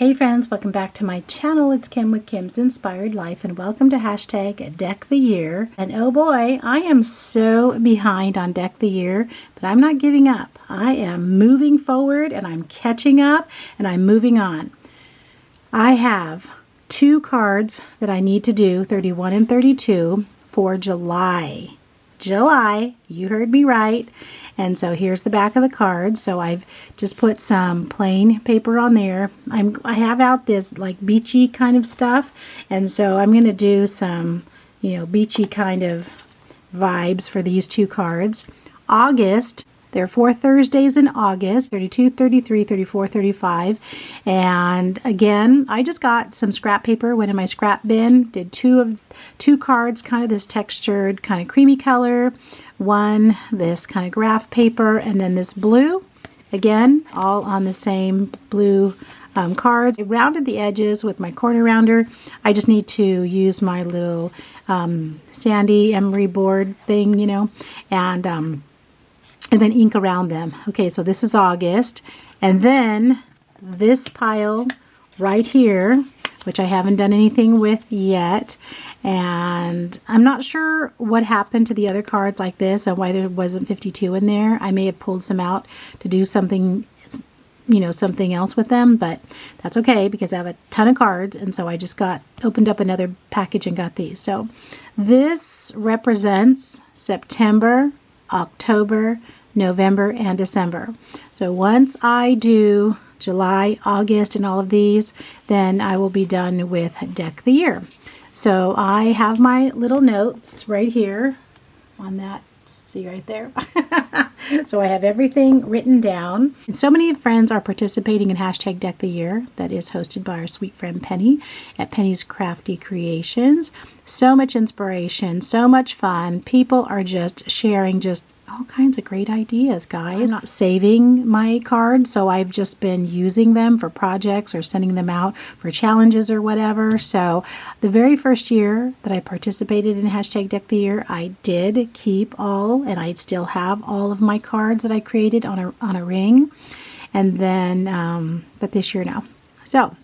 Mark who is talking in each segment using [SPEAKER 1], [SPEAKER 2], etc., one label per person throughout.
[SPEAKER 1] Hey friends, welcome back to my channel. It's Kim with Kim's Inspired Life, and welcome to hashtag Deck the Year. And oh boy, I am so behind on Deck the Year, but I'm not giving up. I am moving forward and I'm catching up and I'm moving on. I have 2 cards that I need to do, 31 and 32, for July. July, you heard me right. And so here's the back of the card. So I've just put some plain paper on there. I have out this like beachy kind of stuff, and so I'm going to do some, beachy kind of vibes for these 2 cards. August, there are 4 Thursdays in August, 32, 33, 34, 35. And again, I just got some scrap paper, went in my scrap bin, did 2 cards, kind of this textured, kind of creamy color. One, this kind of graph paper, and then this blue, again, all on the same blue cards. I rounded the edges with my corner rounder. I just need to use my little sandy emery board thing, and then ink around them. Okay, so this is August, and then this pile right here, which I haven't done anything with yet. And I'm not sure what happened to the other cards like this and why there wasn't 52 in there. I may have pulled some out to do something, something else with them, but that's okay because I have a ton of cards, and so I just opened up another package and got these. So this represents September, October, November, and December. So once I do July, August, and all of these, then I will be done with Deck the Year. So I have my little notes right here on that, see right there. So I have everything written down. And so many friends are participating in hashtag Deck the Year that is hosted by our sweet friend Penny at Penny's Crafty Creations. So much inspiration, so much fun. People are just sharing just all kinds of great ideas, guys. I'm not saving my cards, so I've just been using them for projects or sending them out for challenges or whatever. So the very first year that I participated in hashtag Deck the Year, I did keep all, and I still have all of my cards that I created on a ring. And then, but this year no. So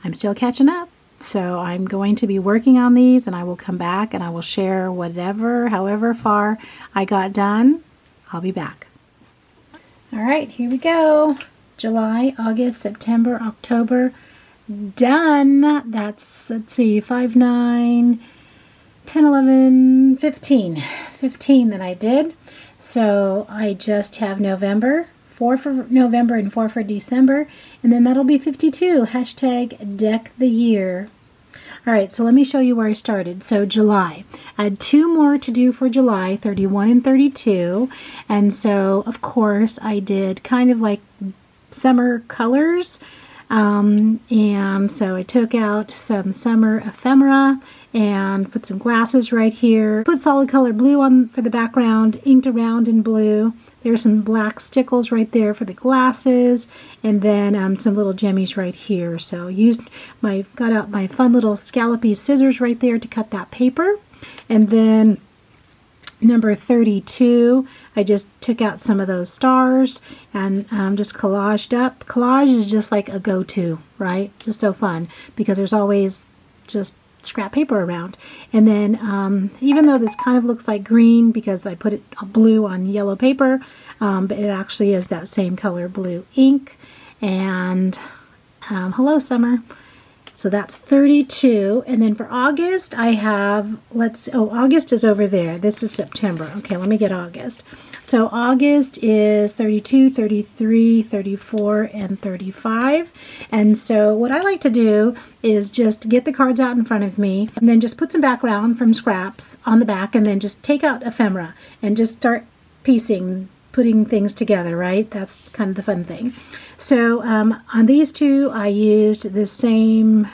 [SPEAKER 1] I'm still catching up. So I'm going to be working on these, and I will come back and I will share however far I got done. I'll be back. All right, here we go. July, August, September, October, done. That's, let's see, 5, 9, 10, 11, 15. 15 that I did. So I just have November, 4 for November and 4 for December, and then that'll be 52. Hashtag Deck the Year. All right, so let me show you where I started. So July, I had 2 more to do for July, 31 and 32. And so, of course, I did kind of like summer colors. And so I took out some summer ephemera and put some glasses right here. Put solid color blue on for the background, inked around in blue. There's some black stickles right there for the glasses, and then some little jemmies right here. So got out my fun little scallopy scissors right there to cut that paper. And then number 32, I just took out some of those stars and just collaged up. Collage is just like a go-to, right? Just so fun because there's always just scrap paper around. And then even though this kind of looks like green because I put it blue on yellow paper, but it actually is that same color blue ink. And hello summer. So that's 32. And then for August I have, August is over there. This is September. Okay, let me get August. So August is 32, 33, 34, and 35. And so what I like to do is just get the cards out in front of me and then just put some background from scraps on the back and then just take out ephemera and just start putting things together, right? That's kind of the fun thing. So on these 2, I used the same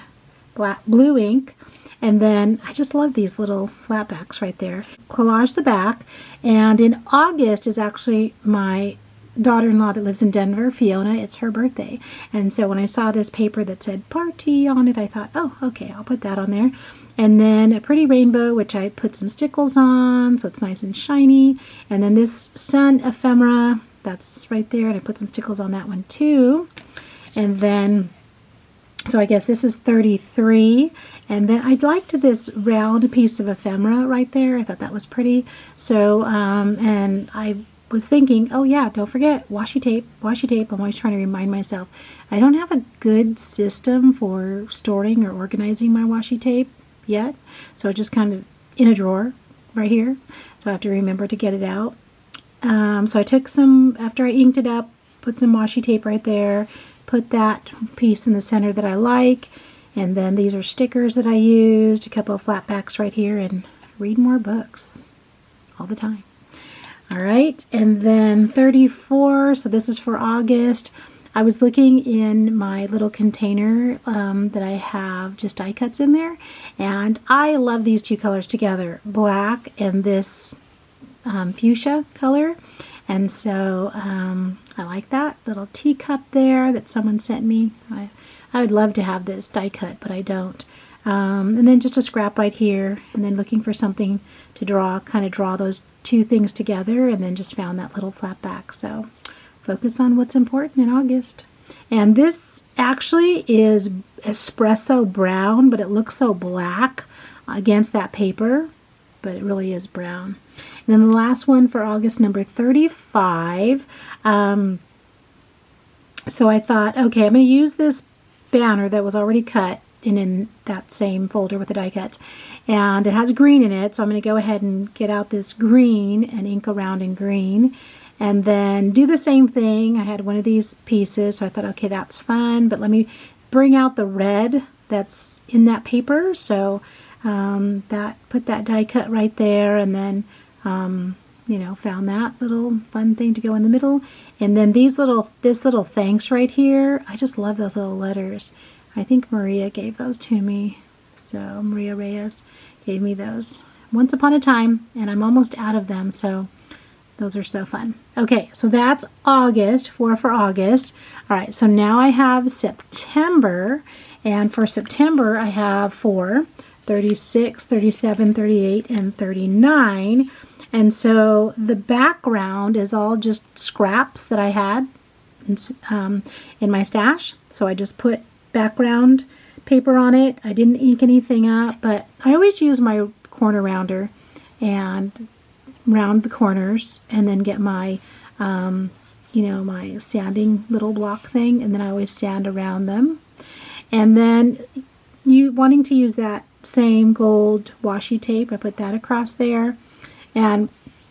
[SPEAKER 1] blue ink. And then I just love these little flat backs right there. Collage the back. And in August is actually my daughter-in-law that lives in Denver, Fiona. It's her birthday. And so when I saw this paper that said party on it, I thought, oh, okay, I'll put that on there. And then a pretty rainbow, which I put some stickles on, so it's nice and shiny. And then this sun ephemera, that's right there, and I put some stickles on that one too. And then So I guess this is 33. And then I liked this round piece of ephemera right there. I thought that was pretty. So, and I was thinking, oh yeah, don't forget washi tape, washi tape. I'm always trying to remind myself. I don't have a good system for storing or organizing my washi tape yet. So just kind of in a drawer right here. So I have to remember to get it out. So I took some, after I inked it up, put some washi tape right there, put that piece in the center that I like, and then these are stickers that I used, a couple of flat backs right here, and read more books all the time. All right, and then 34, so this is for August. I was looking in my little container that I have just die cuts in there, and I love these two colors together, black and this fuchsia color. And so I like that little teacup there that someone sent me. I would love to have this die cut, but I don't. And then just a scrap right here, and then looking for something to draw, kind of draw those two things together, and then just found that little flat back. So focus on what's important in August. And this actually is espresso brown, but it looks so black against that paper, but it really is brown. And then the last one for August, number 35. So I thought, okay, I'm going to use this banner that was already cut in that same folder with the die cuts. And it has green in it, so I'm going to go ahead and get out this green and ink around in green. And then do the same thing. I had one of these pieces, so I thought, okay, that's fun. But let me bring out the red that's in that paper. So put that die cut right there, and then found that little fun thing to go in the middle. And then this little thanks right here. I just love those little letters. I think Maria gave those to me. So Maria Reyes gave me those once upon a time, and I'm almost out of them. So those are so fun. Okay, so that's August, 4 for August. All right, so now I have September, and for September I have 4, 36, 37, 38, and 39. And so the background is all just scraps that I had in my stash. So I just put background paper on it. I didn't ink anything up, but I always use my corner rounder and round the corners, and then get my my sanding little block thing, and then I always sand around them. And then wanting to use that same gold washi tape, I put that across there. And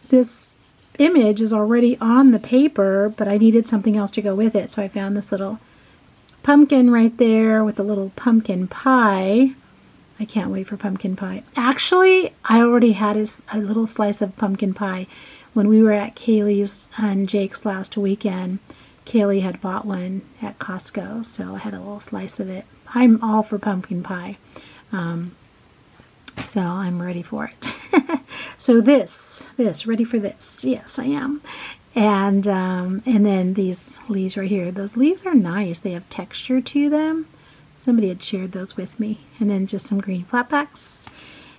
[SPEAKER 1] this image is already on the paper, but I needed something else to go with it, so I found this little pumpkin right there with a little pumpkin pie. I can't wait for pumpkin pie. Actually, I already had a little slice of pumpkin pie when we were at Kaylee's and Jake's last weekend. Kaylee had bought one at Costco, so I had a little slice of it. I'm all for pumpkin pie, so I'm ready for it. So this, ready for this? Yes, I am. And then these leaves right here. Those leaves are nice. They have texture to them. Somebody had shared those with me. And then just some green flatbacks.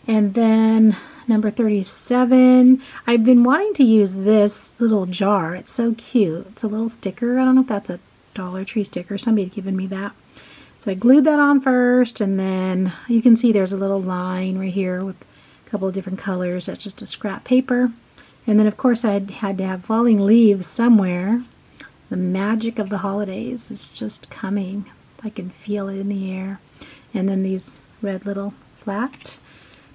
[SPEAKER 1] And then number 37. I've been wanting to use this little jar. It's so cute. It's a little sticker. I don't know if that's a Dollar Tree sticker. Somebody had given me that. So I glued that on first, and then you can see there's a little line right here with a couple of different colors. That's just a scrap paper. And then of course I had to have falling leaves somewhere. The magic of the holidays is just coming. I can feel it in the air. And then these red little flat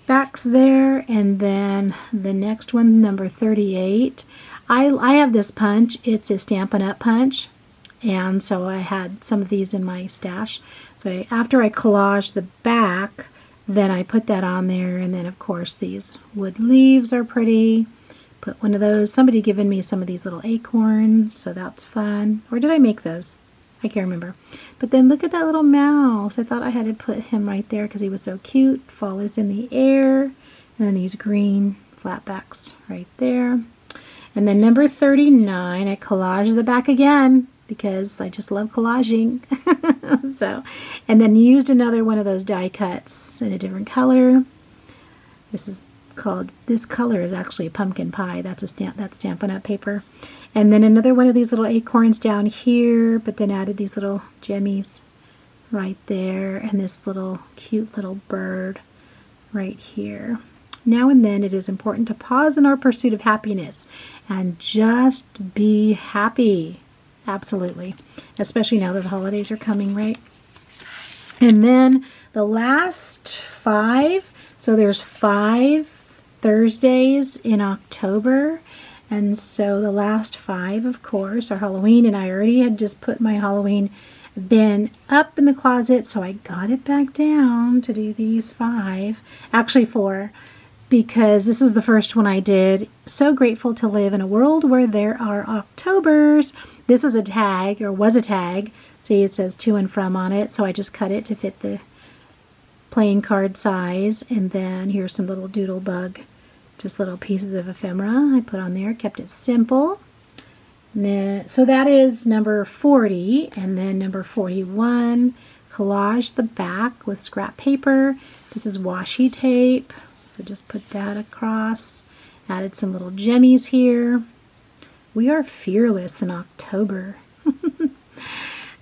[SPEAKER 1] backs there. And then the next one, number 38. I have this punch. It's a Stampin' Up! Punch. And so I had some of these in my stash. So after I collaged the back, then I put that on there. And then of course these wood leaves are pretty. Put one of those. Somebody given me some of these little acorns, so that's fun. Or did I make those? I can't remember. But then look at that little mouse. I thought I had to put him right there because he was so cute. Fall is in the air. And then these green flatbacks right there. And then number 39, I collaged the back again because I just love collaging. So, and then used another one of those die cuts in a different color. This color is actually a pumpkin pie. That's Stampin' Up! Paper. And then another one of these little acorns down here, but then added these little gemmies right there, and this little cute little bird right here. Now and then it is important to pause in our pursuit of happiness and just be happy. Absolutely. Especially now that the holidays are coming, right? And then the last 5, so there's 5 Thursdays in October. And so the last 5, of course, are Halloween. And I already had just put my Halloween bin up in the closet, so I got it back down to do these 5. Actually 4. Because this is the first one I did. So grateful to live in a world where there are Octobers. This is a tag, or was a tag. See, it says to and from on it. So I just cut it to fit the playing card size. And then here's some little doodle bug, just little pieces of ephemera I put on there. Kept it simple. And then, so that is number 40. And then number 41, collage the back with scrap paper. This is washi tape. So just put that across. Added some little jemmies here. We are fearless in October.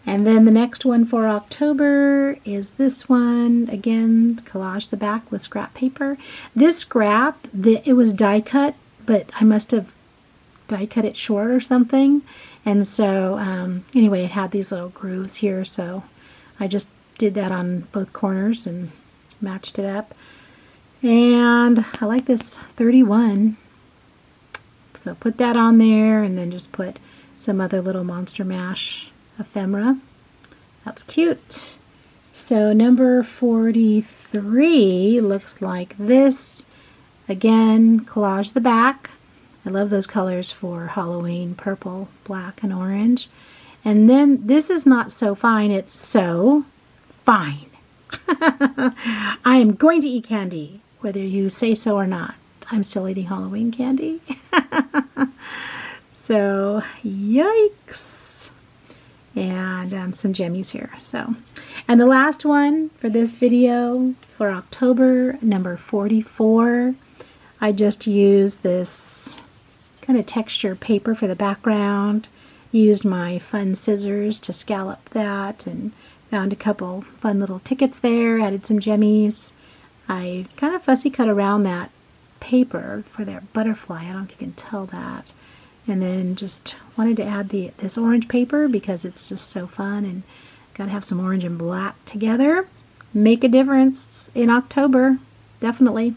[SPEAKER 1] And then the next one for October is this one. Again, collage the back with scrap paper. This scrap, it was die cut, but I must have die cut it short or something. And so anyway, it had these little grooves here. So I just did that on both corners and matched it up. And I like this 31. So put that on there and then just put some other little Monster Mash ephemera. That's cute. So number 43 looks like this. Again, collage the back. I love those colors for Halloween, purple, black, and orange. And then this is not so fine, it's so fine. I am going to eat candy, whether you say so or not. I'm still eating Halloween candy. So, yikes. And some jemmies here. So, and the last one for this video for October, number 44. I just used this kind of texture paper for the background. Used my fun scissors to scallop that and found a couple fun little tickets there. Added some jemmies. I kind of fussy cut around that paper for that butterfly. I don't know if you can tell that. And then just wanted to add this orange paper because it's just so fun, and got to have some orange and black together. Make a difference in October, definitely.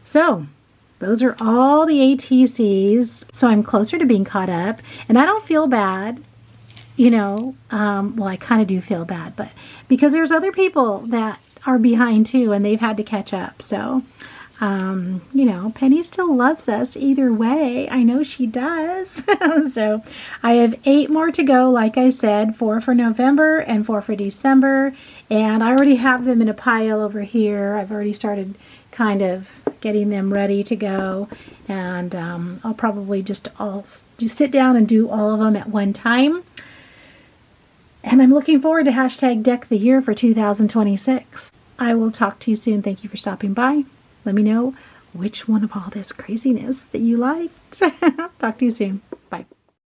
[SPEAKER 1] So those are all the ATCs. So I'm closer to being caught up, and I don't feel bad. You know, well, I kind of do feel bad, but because there's other people that are behind too, and they've had to catch up. So, you know, Penny still loves us either way. I know she does. So I have 8 more to go, like I said, 4 for November and 4 for December. And I already have them in a pile over here. I've already started kind of getting them ready to go. And I'll probably just sit down and do all of them at one time. And I'm looking forward to hashtag Deck the Year for 2026. I will talk to you soon. Thank you for stopping by. Let me know which one of all this craziness that you liked. Talk to you soon. Bye.